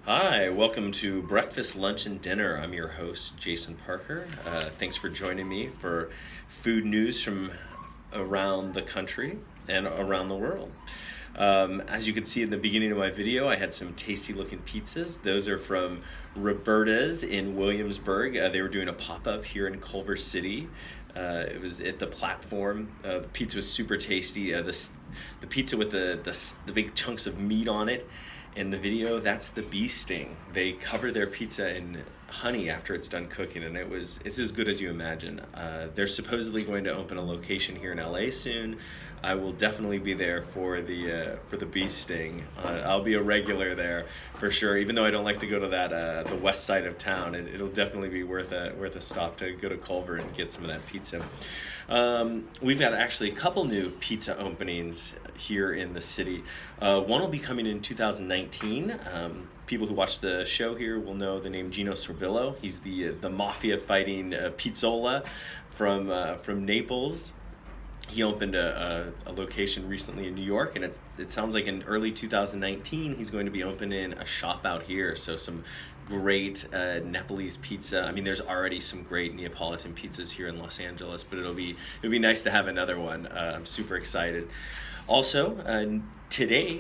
Hi, welcome to Breakfast, Lunch, and Dinner. I'm your host, Jason Parker. Thanks for joining me for food news from around the country and around the world. As you can see in the beginning of my video, I had some tasty looking pizzas. Those are from Roberta's in Williamsburg. They were doing a pop up here in Culver City. It was at the platform. The pizza was super tasty. The pizza with the big chunks of meat on it in the video, that's the bee sting. They cover their pizza in honey after it's done cooking, and it's as good as you imagine. They're supposedly going to open a location here in LA soon. I will definitely be there for the bee sting. I'll be a regular there for sure. Even though I don't like to go to that the west side of town, it'll definitely be worth a stop to go to Culver and get some of that pizza. We've got actually a couple new pizza openings here in the city. One will be coming in 2019. People who watch the show here will know the name Gino Sorbillo. He's the mafia fighting pizzola from Naples. He opened a location recently in New York, and it sounds like in early 2019 he's going to be opening a shop out here. So some great Nepalese pizza. I mean, there's already some great Neapolitan pizzas here in Los Angeles, but it'll be nice to have another one. I'm super excited. Also,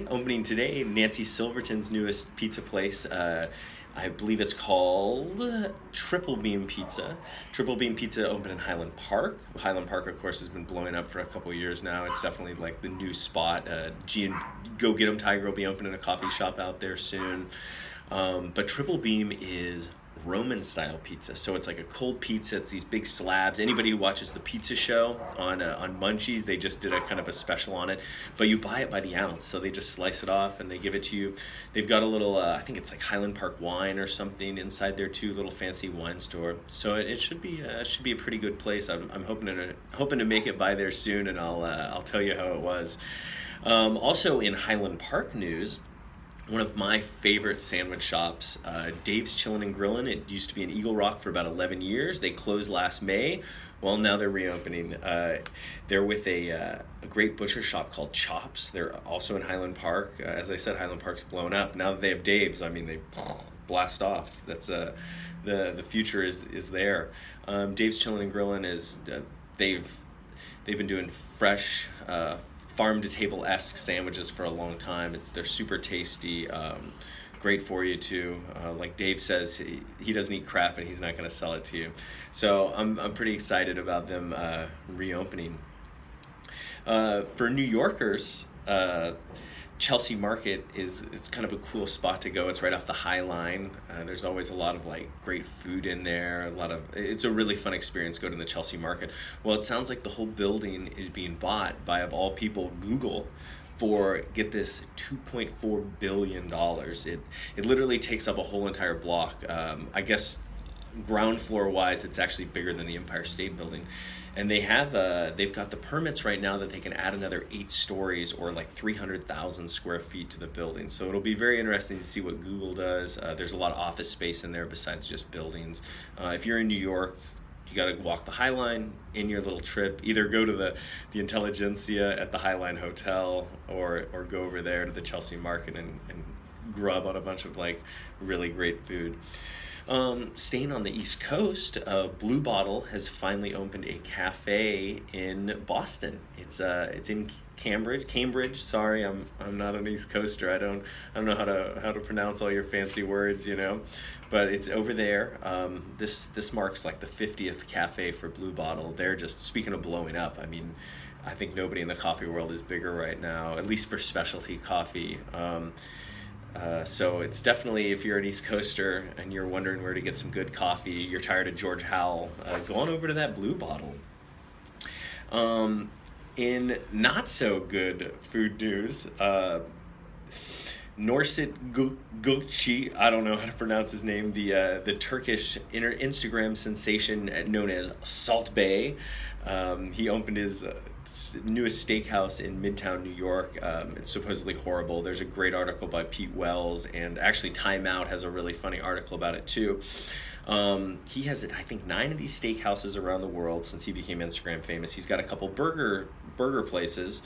opening today, Nancy Silverton's newest pizza place. I believe it's called Triple Beam Pizza. Triple Beam Pizza opened in Highland Park. Highland Park, of course, has been blowing up for a couple of years now. It's definitely like the new spot. G and Go Get 'em Tiger will be opening a coffee shop out there soon. But Triple Beam is Roman style pizza, so it's like a cold pizza. It's these big slabs. Anybody who watches the pizza show on Munchies, they just did a kind of a special on it, but you buy it by the ounce, so they just slice it off and they give it to you. They've got a little I think it's like Highland Park wine or something inside their little fancy wine store, so it should be a pretty good place. I'm hoping to make it by there soon, and I'll tell you how it was. Also in Highland Park news, one of my favorite sandwich shops, Dave's Chillin' and Grillin'. It used to be in Eagle Rock for about 11 years. They closed last May. Well, now they're reopening. They're with a great butcher shop called Chops. They're also in Highland Park. As I said, Highland Park's blown up. Now that they have Dave's, I mean, they blast off. That's the future is there. Dave's Chillin' and Grillin' is they've been doing fresh farm to table esque sandwiches for a long time. They're super tasty, great for you too. Like Dave says, he doesn't eat crap and he's not going to sell it to you. So I'm pretty excited about them reopening. For New Yorkers, Chelsea Market is kind of a cool spot to go. It's right off the High Line. There's always a lot of like great food in there. It's a really fun experience going to the Chelsea Market. Well, it sounds like the whole building is being bought by, of all people, Google for, get this, $2.4 billion. It literally takes up a whole entire block. I guess ground floor wise, it's actually bigger than the Empire State Building. And they've got the permits right now that they can add another 8 stories or like 300,000 square feet to the building. So it'll be very interesting to see what Google does. There's a lot of office space in there besides just buildings. If you're in New York, you got to walk the High Line in your little trip. Either go to the Intelligentsia at the High Line Hotel, or go over there to the Chelsea Market and grub on a bunch of like really great food. Staying on the East Coast, Blue Bottle has finally opened a cafe in Boston. It's in Cambridge. Sorry, I'm not an East Coaster. I don't know how to pronounce all your fancy words, but it's over there. This marks like the 50th cafe for Blue Bottle. They're just, speaking of blowing up, I mean, I think nobody in the coffee world is bigger right now, at least for specialty coffee. So it's definitely, if you're an East Coaster and you're wondering where to get some good coffee, you're tired of George Howell, go on over to that Blue Bottle. In not so good food news, Norsit Gökçe, I don't know how to pronounce his name, the Turkish Instagram sensation known as Salt Bae. He opened his newest steakhouse in Midtown New York. It's supposedly horrible. There's a great article by Pete Wells, and actually Time Out has a really funny article about it too. He has, I think, 9 of these steakhouses around the world since he became Instagram famous. He's got a couple burger places.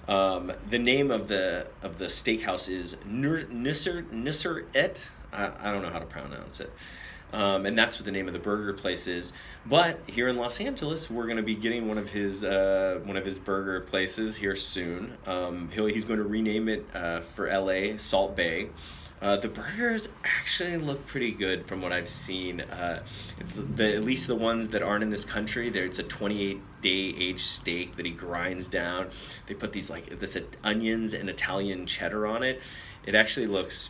The name of the steakhouse is Nusret. I don't know how to pronounce it. And that's what the name of the burger place is. But here in Los Angeles, we're going to be getting one of his burger places here soon. He's going to rename it for LA Salt Bay. The burgers actually look pretty good from what I've seen. At least the ones that aren't in this country. It's a 28-day aged steak that he grinds down. They put these onions and Italian cheddar on it. It actually looks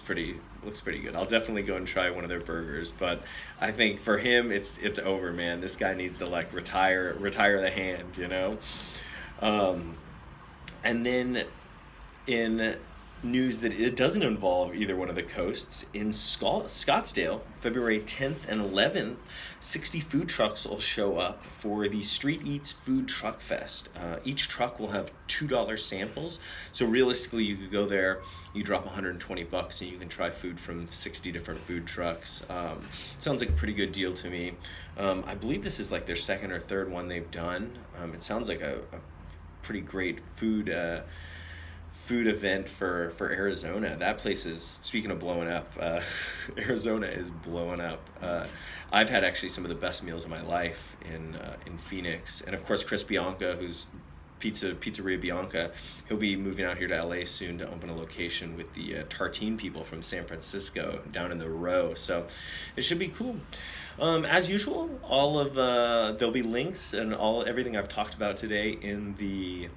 pretty good. I'll definitely go and try one of their burgers, but I think for him it's over, man. This guy needs to retire the hand, you know. And then in news that it doesn't involve either one of the coasts, in Scottsdale, February 10th and 11th, 60 food trucks will show up for the Street Eats Food Truck Fest. Each truck will have $2 samples, so realistically you could go there, you drop $120 and you can try food from 60 different food trucks. Sounds like a pretty good deal to me. I believe this is like their second or third one they've done. It sounds like a pretty great food event for Arizona. That place is, speaking of blowing up, Arizona is blowing up. I've had actually some of the best meals of my life in Phoenix, and of course Chris Bianca, who's Pizzeria Bianca, he'll be moving out here to LA soon to open a location with the Tartine people from San Francisco down in the Row. So it should be cool. As usual, there'll be links and everything I've talked about today in the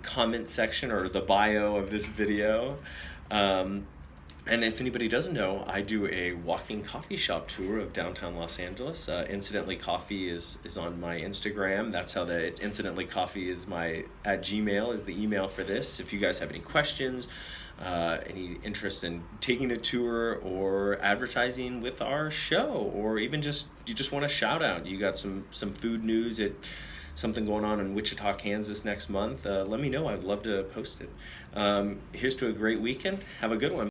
comment section or the bio of this video. And if anybody doesn't know, I do a walking coffee shop tour of downtown Los Angeles. Incidentally Coffee is on my Instagram. That's how it's Incidentally Coffee is at Gmail is the email for this. If you guys have any questions, any interest in taking a tour or advertising with our show, or even you just want a shout out, you got some food news at something going on in Wichita, Kansas next month, let me know. I'd love to post it. Here's to a great weekend. Have a good one.